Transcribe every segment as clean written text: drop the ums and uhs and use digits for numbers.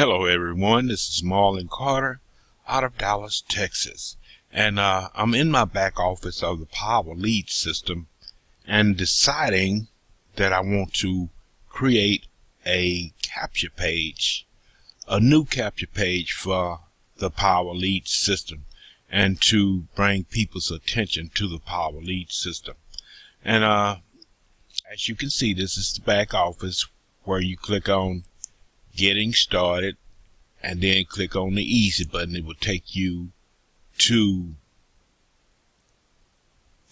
Hello everyone, this is Marlon Carter out of Dallas, Texas, and I'm in my back office of the Power Lead system and deciding that I want to create a capture page, a new capture page for the Power Lead system, and to bring people's attention to the Power Lead system. And as you can see, this is the back office where you click on Getting Started and then click on the easy button. It will take you to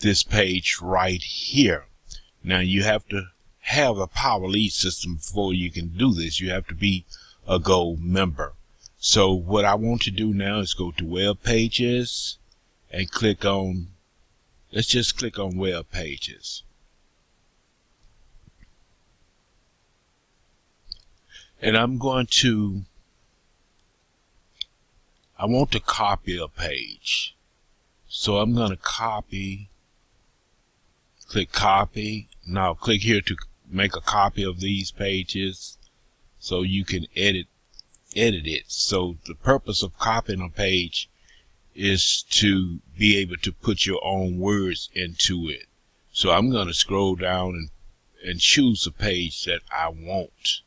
this page right here. Now you have to have a Power Lead system before you can do this. You have to be a gold member. So what I want to do now is go to Web Pages and click on, let's just click on Web Pages. And I want to copy a page. So I'm going to copy, click copy. Now click here to make a copy of these pages so you can edit it. So the purpose of copying a page is to be able to put your own words into it. So I'm going to scroll down and choose a page that I want.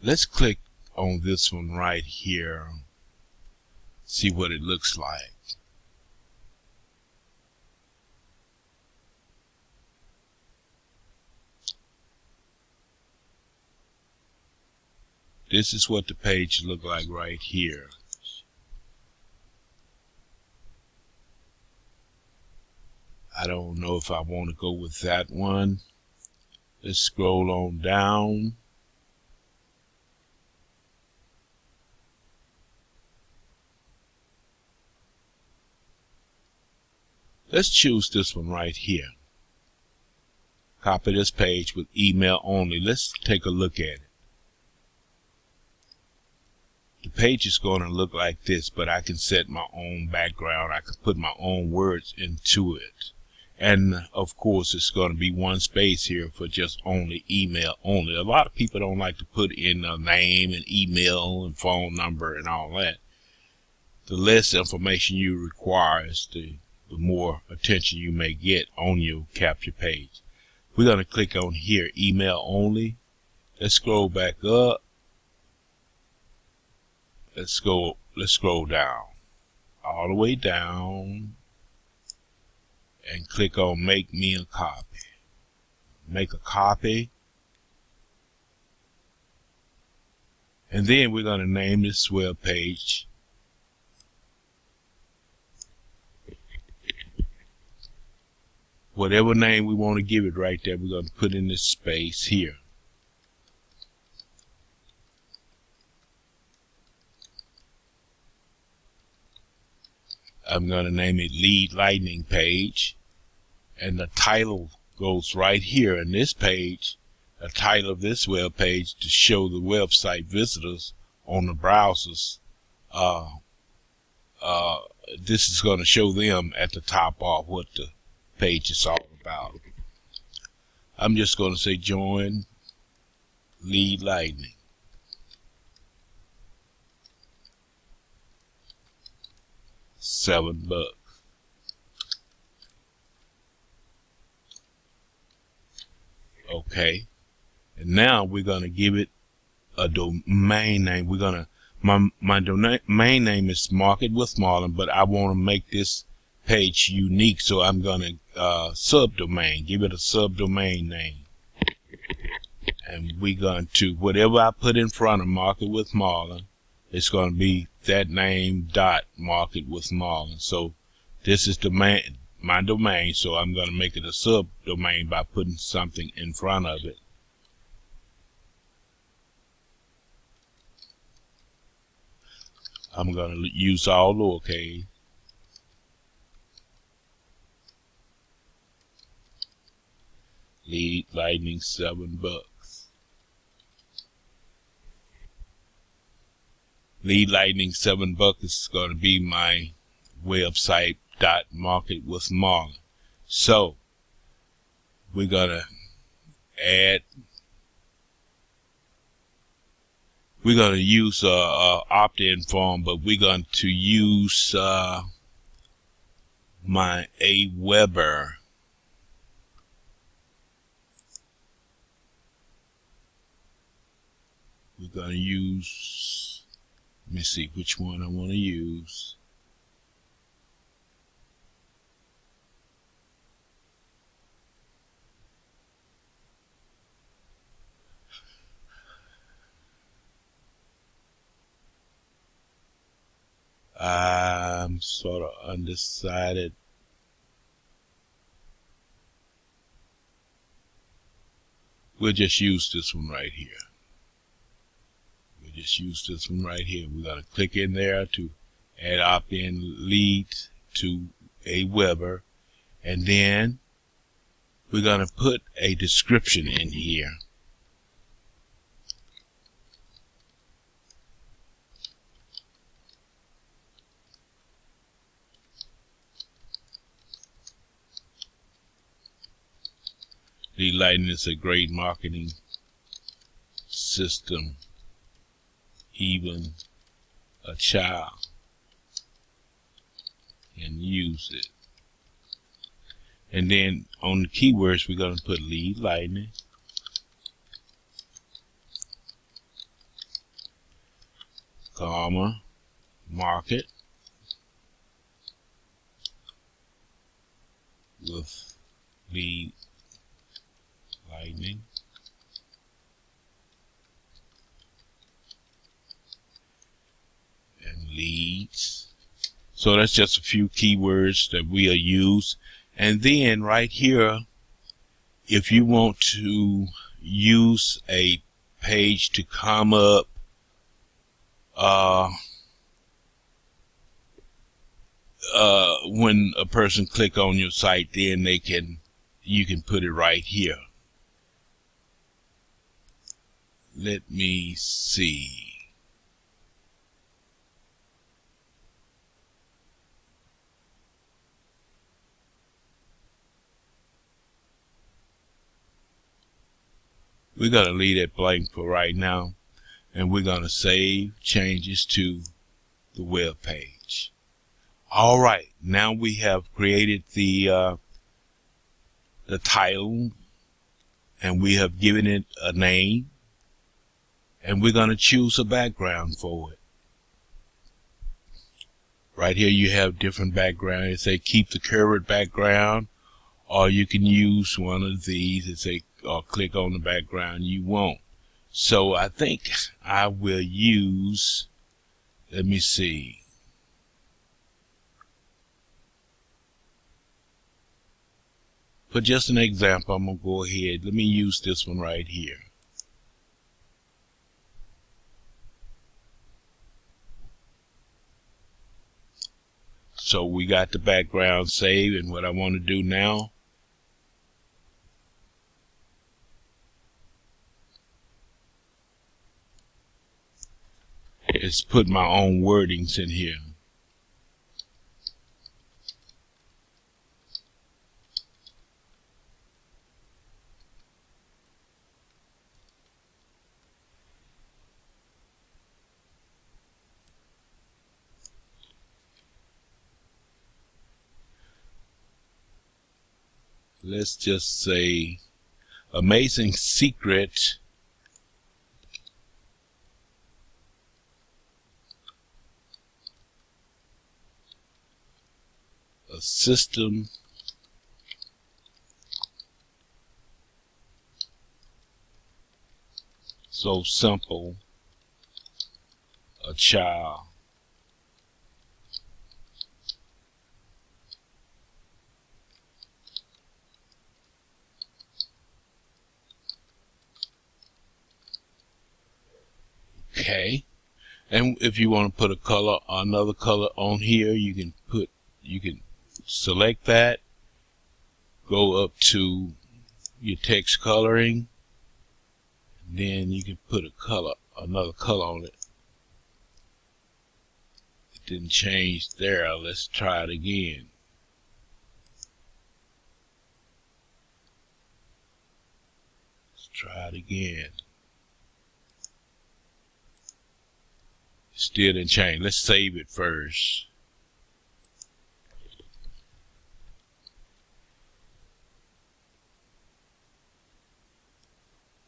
Let's click on this one right here, see what it looks like. This is what the page looks like right here. I don't know if I want to go with that one. Let's scroll on down. Let's choose this one right here. Copy this page with email only. Let's take a look at it. The page is going to look like this, but I can set my own background. I can put my own words into it. And of course, it's going to be one space here for just only email only. A lot of people don't like to put in a name and email and phone number and all that. The less information you require is the more attention you may get on your capture page. We're going to click on here, email only. Let's scroll back up. Let's scroll down, all the way down, and click on make me a copy. Make a copy. And then we're going to name this web page whatever name we want to give it right there. We're going to put in this space here. I'm going to name it Lead Lightning Page, and the title goes right here in this page. The title of this web page to show the website visitors on the browsers. This is going to show them at the top of what the page is all about. I'm just going to say join Lead Lightning. $7. Okay. And now we're going to give it a domain name. We're going to, my domain name is Market with Marlon, but I want to make this page unique, so I'm going to subdomain, give it a subdomain name. And we're going to, whatever I put in front of Market with Marlon, it's going to be that name dot Market with Marlon. So this is my domain, so I'm going to make it a subdomain by putting something in front of it. I'm going to use all lowercase. Lead Lightning $7. Lead Lightning $7 is going to be my website .market with Marlon. So we're gonna add. We're gonna use a opt-in form, but we're going to use my Aweber. We're gonna use. Let me see which one I want to use. I'm sort of undecided. We'll just use this one right here. We'll just use this one right here. We're going to click in there to add opt-in lead to Aweber. And then we're going to put a description in here. Lead Lightning is a great marketing system. Even a child can use it. And then on the keywords, we're going to put Lead Lightning, comma, market with Lead Lightning, and leads. So that's just a few keywords that we'll use. And then right here, if you want to use a page to come up when a person click on your site, then you can put it right here. Let me see. We're going to leave it blank for right now, and we're going to save changes to the web page. All right, now we have created the title, and we have given it a name, and we're going to choose a background for it. Right here you have different backgrounds. It say keep the current background, or you can use one of these and say click on the background you want. So I think I will use, let me see. For just an example, I'm going to go ahead. Let me use this one right here. So we got the background saved, and what I want to do now is put my own wordings in here. Let's just say amazing secret a system so simple a child okay. And if you want to put a color, another color on here, you can select that, go up to your text coloring, and then you can put a color, another color on it. It didn't change there. Let's try it again. Let's try it again. Still didn't change. Let's save it first.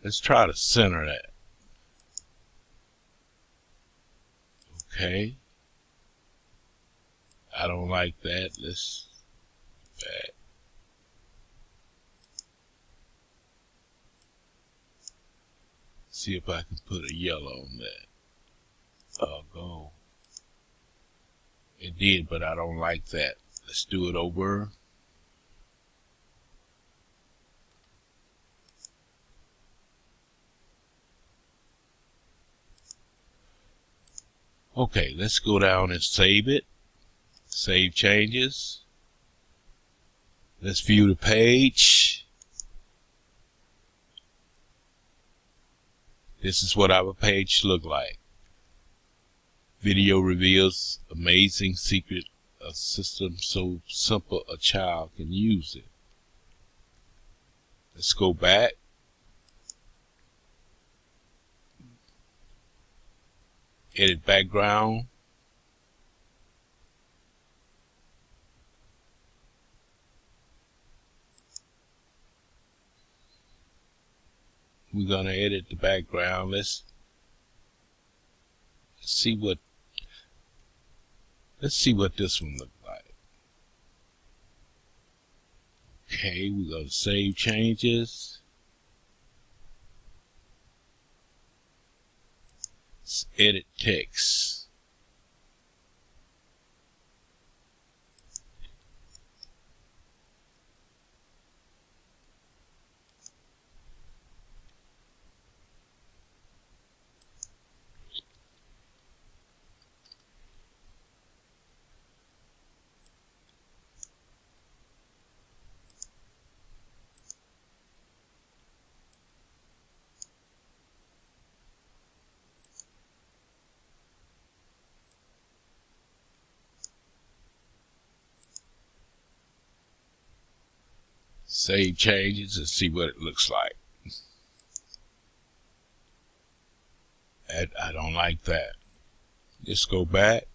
Let's try to center that. Okay. I don't like that. Let's back. See if I can put a yellow on that. Go. It did, but I don't like that. Let's do it over. Okay, let's go down and save it. Save changes. Let's view the page. This is what our page look like. Video reveals amazing secret, a system so simple a child can use it. Let's go back. Edit background. We're gonna edit the background. Let's see what this one looks like. Okay, we're gonna save changes. Let's edit text. Save changes and see what it looks like. I don't like that. Let's go back.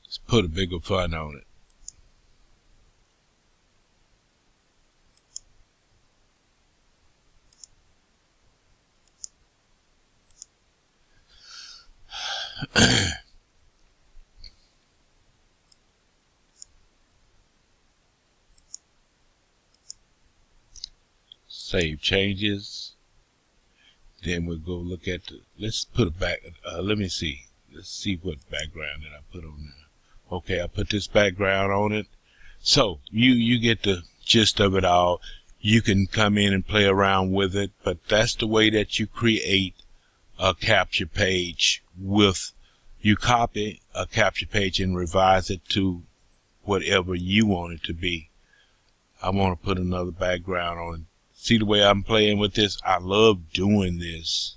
Let's put a bigger font on it. Save changes. Then we'll go look at the, let's put it back. Let me see. Let's see what background that I put on there. Okay, I put this background on it. So you get the gist of it all. You can come in and play around with it, but that's the way that you create a capture page. With you copy a capture page and revise it to whatever you want it to be. I want to put another background on it. See the way I'm playing with this? I love doing this.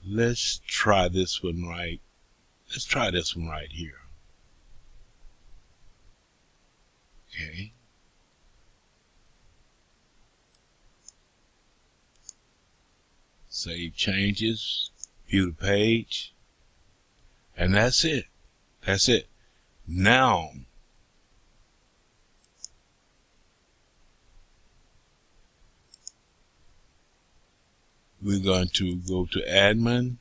Let's try this one right. Let's try this one right here. Okay. Save changes. View the page. And that's it. That's it. Now, we're going to go to admin,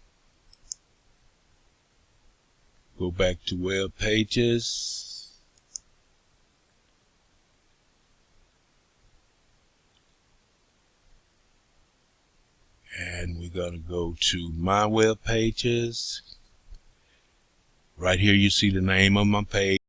go back to web pages, and we're going to go to my web pages. Right here you see the name of my page.